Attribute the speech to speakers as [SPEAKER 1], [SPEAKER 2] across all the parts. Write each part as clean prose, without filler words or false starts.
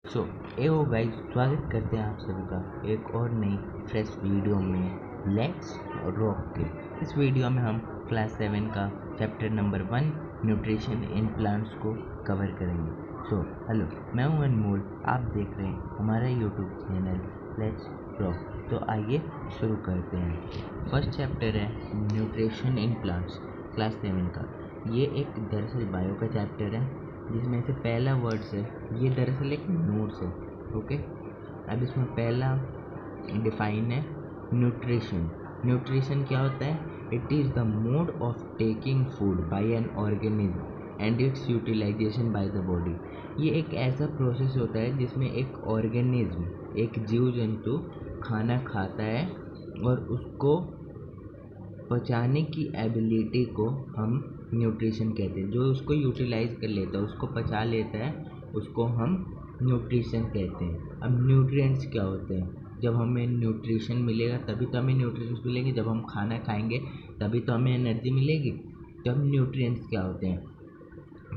[SPEAKER 1] सो एओ guys, स्वागत करते हैं आप सभी का एक और नई फ्रेश वीडियो में लेट्स रॉक के। इस वीडियो में हम क्लास 7 का chapter number 1 nutrition in plants को कवर करेंगे। सो हेलो, मैं हूं अनमोल, आप देख रहे हैं हमारा यूट्यूब चैनल लेट्स रॉक। तो आइए शुरू करते हैं। फर्स्ट चैप्टर है न्यूट्रिशन इन प्लांट्स, क्लास 7 का। ये एक दरअसल बायो का चैप्टर है जिसमें से पहला वर्ड्स है, ये दरअसल एक नोट्स है। ओके, अब इसमें पहला डिफाइन है न्यूट्रिशन। न्यूट्रिशन क्या होता है? It is the mode of taking food by an organism and its utilisation by the body. ये एक ऐसा प्रोसेस होता है जिसमें एक ऑर्गेनिज्म, एक जीव जंतु खाना खाता है और उसको पचाने की एबिलिटी को हम न्यूट्रिशन कहते हैं। जो उसको यूटिलाइज कर लेता है, उसको पचा लेता है, उसको हम न्यूट्रिशन कहते हैं। अब न्यूट्रिएंट्स क्या होते हैं? जब हमें न्यूट्रिशन मिलेगा तभी तो हमें न्यूट्रिएंट्स मिलेंगे, जब हम खाना खाएंगे तभी तो हमें एनर्जी मिलेगी। तब न्यूट्रिएंट्स क्या होते हैं?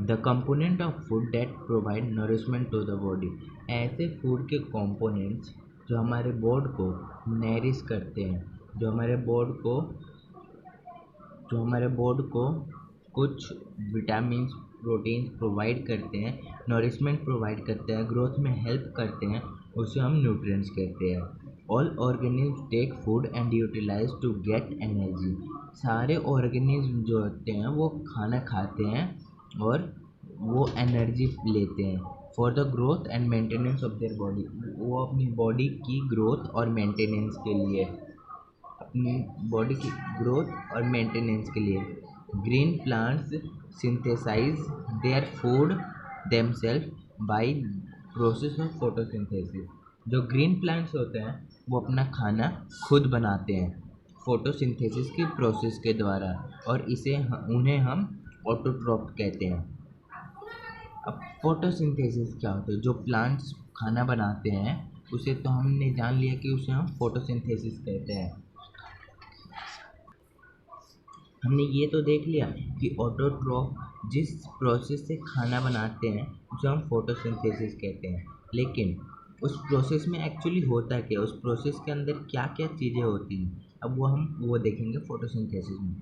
[SPEAKER 1] The component of food that provide nourishment to the body. ऐसे फूड के कंपोनेंट्स जो हमारे बॉडी को नरिश करते हैं, जो हमारे बॉडी को कुछ विटामिन्स, प्रोटीन्स प्रोवाइड करते हैं, नरिशमेंट प्रोवाइड करते हैं, ग्रोथ में हेल्प करते हैं, उसे हम न्यूट्रिएंट्स कहते हैं। All organism take food and utilise to get energy. सारे ऑर्गेनिज्म जो होते हैं वो खाना खाते हैं और वो एनर्जी लेते हैं for the growth and maintenance of their body. वो अपनी बॉडी की ग्रोथ और मेंटेनेंस के लिए, अपनी बॉडी की ग्रोथ और मेंटेनेंस के लिए। Green plants synthesise their food themselves by process of photosynthesis. जो ग्रीन प्लांट्स होते हैं वो अपना खाना खुद बनाते हैं फोटोसिंथेसिस की प्रोसेस के द्वारा, और उन्हें हम ऑटोट्रॉफ कहते हैं। अब फोटोसिंथेसिस क्या होता है? जो प्लांट्स खाना बनाते हैं उसे तो हमने जान लिया कि उसे हम फोटोसिंथेसिस कहते हैं। हमने ये तो देख लिया कि ऑटोट्रॉफ जिस प्रोसेस से खाना बनाते हैं उसे हम फोटोसिंथेसिस कहते हैं। लेकिन उस प्रोसेस में एक्चुअली होता क्या, उस प्रोसेस के अंदर क्या क्या चीज़ें होती हैं, अब वो देखेंगे फोटोसिंथेसिस में।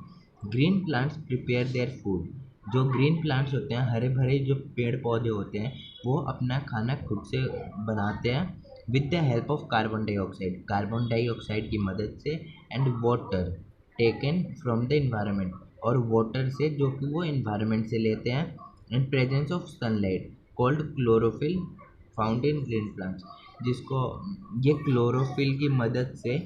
[SPEAKER 1] Green plants prepare their food. जो ग्रीन प्लांट्स होते हैं, हरे भरे जो पेड़ पौधे होते हैं, वो अपना खाना खुद से बनाते हैं with the help of carbon dioxide की मदद से, and water taken from the environment, और वाटर से जो कि वो इन्वायरमेंट से लेते हैं, in presence of sunlight called chlorophyll found in green plants. जिसको ये क्लोरोफिल की मदद से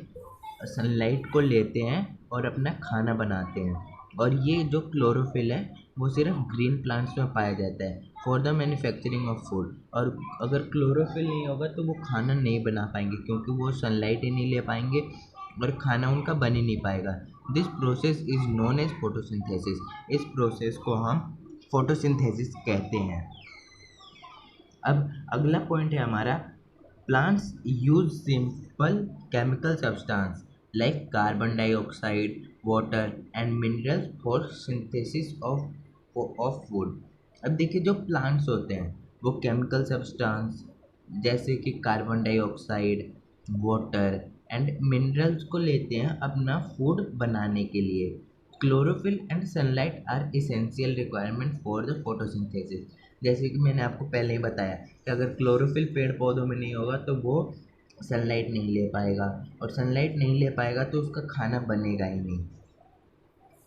[SPEAKER 1] सनलाइट को लेते हैं और अपना खाना बनाते हैं। और ये जो क्लोरोफिल है वो सिर्फ ग्रीन प्लांट्स में पाया जाता है for the manufacturing of food. और अगर क्लोरोफिल नहीं होगा तो वो खाना नहीं बना पाएंगे, क्योंकि वो सनलाइट ही नहीं ले पाएंगे और खाना उनका बन ही नहीं पाएगा। This process is known as photosynthesis. इस प्रोसेस को हम फोटोसिंथेसिस कहते हैं। अब अगला पॉइंट है हमारा, plants use simple chemical substance like carbon dioxide, water and minerals for synthesis of food. अब देखिए, जो प्लांट्स होते हैं वो केमिकल सब्सटेंस जैसे कि carbon dioxide, water and minerals को लेते हैं अपना फूड बनाने के लिए। Chlorophyll and sunlight are essential requirement for the photosynthesis. जैसे कि मैंने आपको पहले ही बताया कि अगर क्लोरोफिल पेड़ पौधों में नहीं होगा तो वो सनलाइट नहीं ले पाएगा, और सनलाइट नहीं ले पाएगा तो उसका खाना बनेगा ही नहीं,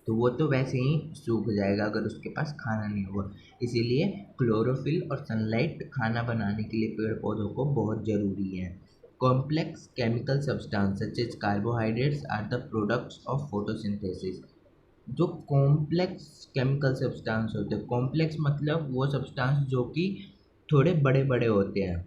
[SPEAKER 1] तो वो तो वैसे ही सूख जाएगा अगर उसके पास खाना नहीं होगा। इसीलिए क्लोरोफिल और सनलाइट खाना बनाने के लिए पेड़ पौधों को बहुत ज़रूरी है। Complex chemical substance such as carbohydrates are the products of photosynthesis. जो कॉम्प्लेक्स केमिकल सब्सटेंस होते हैं, कॉम्प्लेक्स मतलब वो सब्सटेंस जो कि थोड़े बड़े बड़े होते हैं।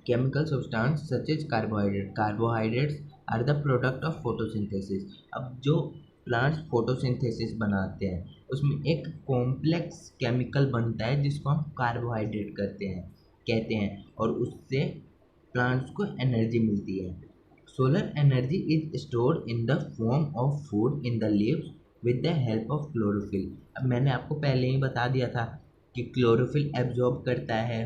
[SPEAKER 1] Chemical substance such as carbohydrates are the product of photosynthesis. अब जो प्लांट्स फोटोसिंथेसिस बनाते हैं उसमें एक कॉम्प्लेक्स केमिकल बनता है जिसको हम कार्बोहाइड्रेट कहते हैं, और उससे प्लांट्स को एनर्जी मिलती है। Solar energy is stored in the form of food in the leaves with the help of chlorophyll. अब मैंने आपको पहले ही बता दिया था कि क्लोरोफिल एब्जॉर्ब करता है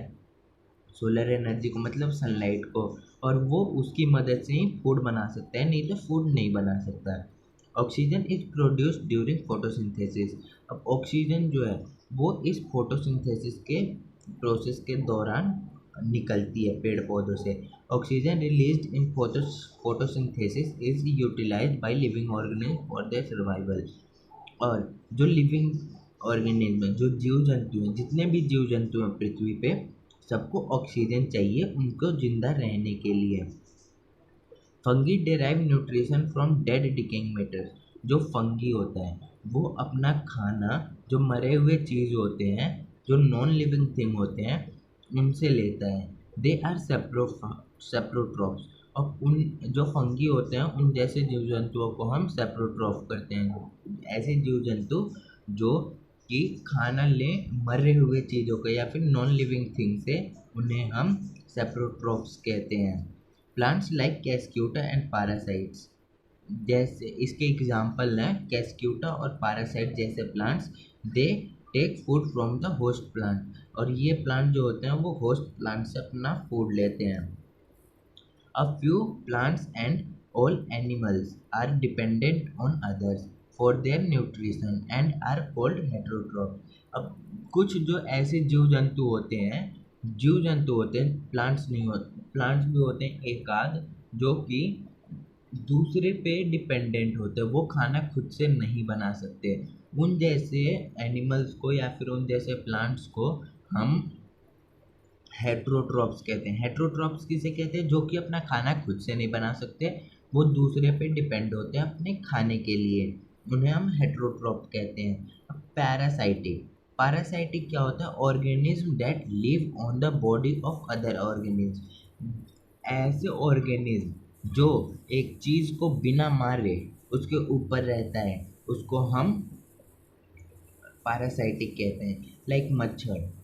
[SPEAKER 1] सोलर एनर्जी को मतलब सनलाइट को, और वो उसकी मदद से ही फूड बना सकता है, नहीं तो फूड नहीं बना सकता है। Oxygen is produced during photosynthesis. अब ऑक्सीजन जो है वो इस फोटोसिंथेसिस के प्रोसेस के दौरान निकलती है पेड़ पौधों से। Oxygen released in photosynthesis is utilised by living organism for their survival. और जो लिविंग ऑर्गेनिज्म है, जो जीव जंतु हैं, जितने भी जीव जंतु हैं पृथ्वी पे, सबको ऑक्सीजन चाहिए उनको जिंदा रहने के लिए। Fungi derive nutrition from dead decaying matter. जो फंगी होता है वो अपना खाना जो मरे हुए चीज़ होते हैं, जो नॉन लिविंग थिंग होते हैं, उनसे लेता है। They are saprotrophs. और उन जो फंगी होते हैं उन जैसे जीव जंतुओं को हम सेप्रोट्रॉफ करते हैं। ऐसे जीव जंतु जो कि खाना लें मरे हुए चीज़ों को या फिर नॉन लिविंग थिंग से, उन्हें हम सेप्रोट्रॉप्स कहते हैं। Plants like cuscuta and parasites, जैसे इसके एग्जाम्पल हैं कैस्क्यूटा और पारासाइट जैसे plants. They take food from the host plant. और ये प्लांट जो होते हैं वो होस्ट प्लांट से अपना फूड लेते हैं। A few plants and all animals are dependent on others for their nutrition and are called heterotrophs। अब कुछ जो ऐसे जीव जंतु होते हैं, प्लांट्स नहीं होते, प्लांट्स भी होते हैं एक आध, जो कि दूसरे पे डिपेंडेंट होते हैं, वो खाना खुद से नहीं बना सकते। उन जैसे एनिमल्स को या फिर उन जैसे प्लांट्स को हम हेट्रोट्रॉप्स कहते हैं। हेट्रोट्रॉप्स किसे कहते हैं? जो कि अपना खाना खुद से नहीं बना सकते, वो दूसरे पे डिपेंड होते हैं अपने खाने के लिए, उन्हें हम हेट्रोट्रॉप कहते हैं। अब पैरासाइटिक, पैरासाइटिक क्या होता है? Organism that live on the body of other organism. ऐसे ऑर्गेनिज्म जो एक चीज़ को बिना मारे उसके ऊपर रहता है, उसको हम पैरासाइटिक कहते हैं। लाइक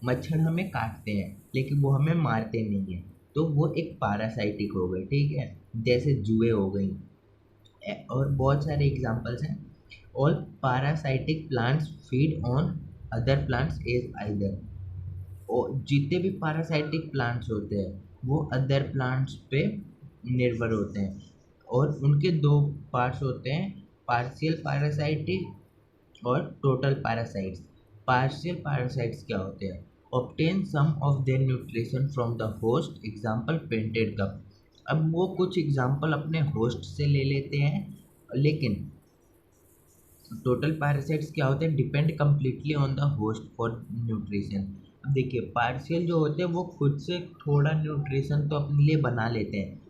[SPEAKER 1] मच्छर हमें काटते हैं लेकिन वो हमें मारते नहीं है, तो वो एक पैरासाइटिक हो गए, ठीक है। जैसे जुए हो गई, और बहुत सारे एग्जांपल्स हैं। All parasitic plants feed on other plants as either. और जितने भी पैरासाइटिक प्लांट्स होते हैं वो अदर प्लांट्स पे निर्भर होते हैं, और उनके दो पार्ट्स होते हैं, पार्शियल पैरासाइटिक और टोटल पैरासाइट्स। पार्शियल पैरासाइट्स क्या होते हैं? Obtain some of their nutrition from the host, example painted cup. अब वो कुछ एग्जाम्पल अपने होस्ट से ले लेते हैं, लेकिन टोटल पैरासाइट्स क्या होते हैं? Depend completely on the host for nutrition. अब देखिए पार्शियल जो होते हैं वो खुद से थोड़ा न्यूट्रिशन तो अपने लिए बना लेते हैं,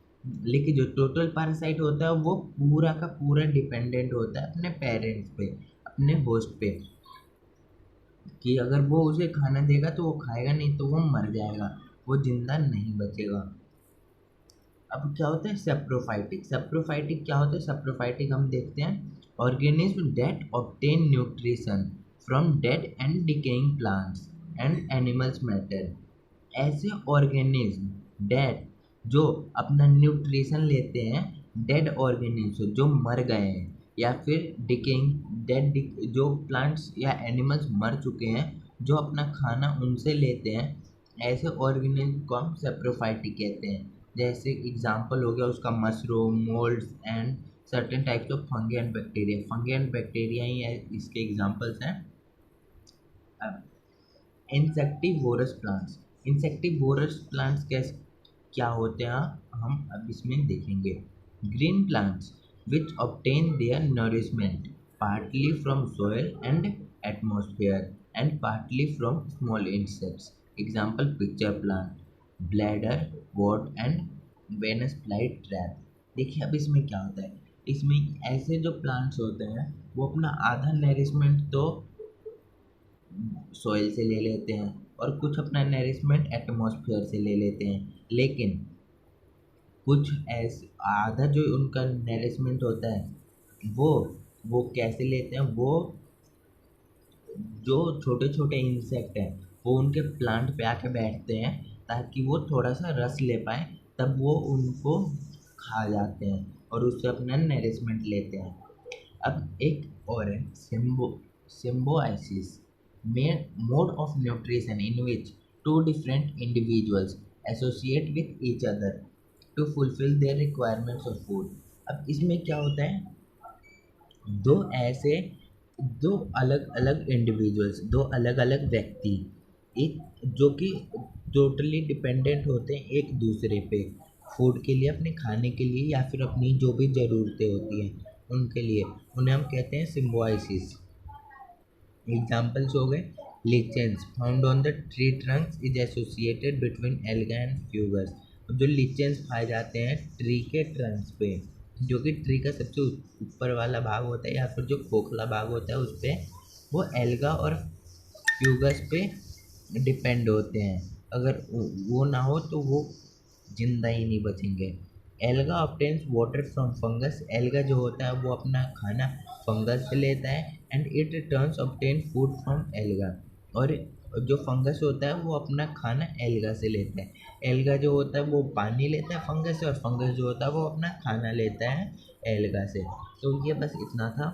[SPEAKER 1] लेकिन जो टोटल पैरासाइट होता है वो पूरा का पूरा डिपेंडेंट होता है अपने पेरेंट्स पे, अपने होस्ट पे, कि अगर वो उसे खाना देगा तो वो खाएगा, नहीं तो वो मर जाएगा, वो जिंदा नहीं बचेगा। अब क्या होता है सेप्रोफाइटिक? सेप्रोफाइटिक क्या होता है? सेप्रोफाइटिक हम देखते हैं, organism that obtain nutrition from dead and decaying plants and animals matter. ऐसे ऑर्गेनिज्म डेड जो अपना न्यूट्रिशन लेते हैं डेड ऑर्गेनिज्म जो मर गए हैं, या फिर डिकेइंग डेड जो प्लांट्स या एनिमल्स मर चुके हैं, जो अपना खाना उनसे लेते हैं, ऐसे ऑर्गेनिज्म को हम सेप्रोफाइटिक कहते हैं। जैसे एग्जांपल हो गया उसका mushroom, moulds and certain types of fungi and bacteria. Fungi and bacteria ही इसके एग्जांपल्स हैं। अब इंसेक्टिवोरस प्लांट्स, इंसेक्टिवोरस प्लांट्स कैसे क्या होते हैं हम अब इसमें देखेंगे। Green plants which obtain their nourishment partly from soil and atmosphere and partly from small insects, example pitcher plant, bladderwort and Venus flytrap. देखिए अब इसमें क्या होता है, इसमें ऐसे जो प्लांट्स होते हैं वो अपना आधा नरिशमेंट तो सॉइल से ले लेते हैं और कुछ अपना नरिशमेंट एटमॉस्फेयर से ले लेते हैं, लेकिन कुछ ऐसे आधा जो उनका नरिशमेंट होता है वो कैसे लेते हैं? वो जो छोटे छोटे इंसेक्ट हैं वो उनके प्लांट पे आके बैठते हैं ताकि वो थोड़ा सा रस ले पाए, तब वो उनको खा जाते हैं और उससे अपना नरिशमेंट लेते हैं। अब एक और है symbiosis, mode of nutrition in which two different individuals associate with each other to fulfil their requirements of food. अब इसमें क्या होता है, दो ऐसे दो अलग अलग इंडिविजुअल्स, दो अलग अलग व्यक्ति, एक जो कि टोटली डिपेंडेंट होते हैं एक दूसरे पे फूड के लिए, अपने खाने के लिए या फिर अपनी जो भी ज़रूरतें होती हैं उनके लिए, उन्हें हम कहते हैं सिम्बायोसिस। एग्जाम्पल्स हो गए, lichens found on the tree trunks is associated between alga and fungus. जो लिचेंस पाए जाते हैं ट्री के ट्रंक्स पे, जो कि ट्री का सबसे ऊपर वाला भाग होता है या फिर जो खोखला भाग होता है उस पे, वो एल्गा और फ्यूगस पे डिपेंड होते हैं। अगर वो ना हो तो वो जिंदा ही नहीं बचेंगे। Alga obtains water from fungus. Alga जो होता है वो अपना खाना फंगस से लेता है, and it returns obtain food from alga. और जो फंगस होता है वो अपना खाना एल्गा से लेता है। एल्गा जो होता है वो पानी लेता है फंगस से, और फंगस जो होता है वो अपना खाना लेता है एल्गा से। तो ये बस इतना था।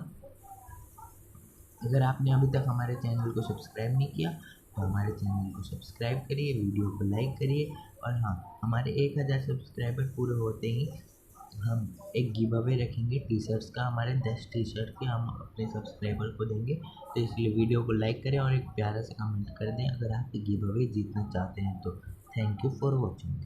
[SPEAKER 1] अगर आपने अभी तक हमारे चैनल को सब्सक्राइब नहीं किया तो हमारे चैनल को सब्सक्राइब करिए, वीडियो को लाइक करिए। और हाँ, हमारे 1000 सब्सक्राइबर पूरे होते ही हम एक गिव अवे रखेंगे टी शर्ट्स का। हमारे 10 टी शर्ट के हम अपने सब्सक्राइबर को देंगे। तो इसलिए वीडियो को लाइक करें और एक प्यारा सा कमेंट कर दें अगर आप गिव अवे जीतना चाहते हैं तो। Thank you for watching.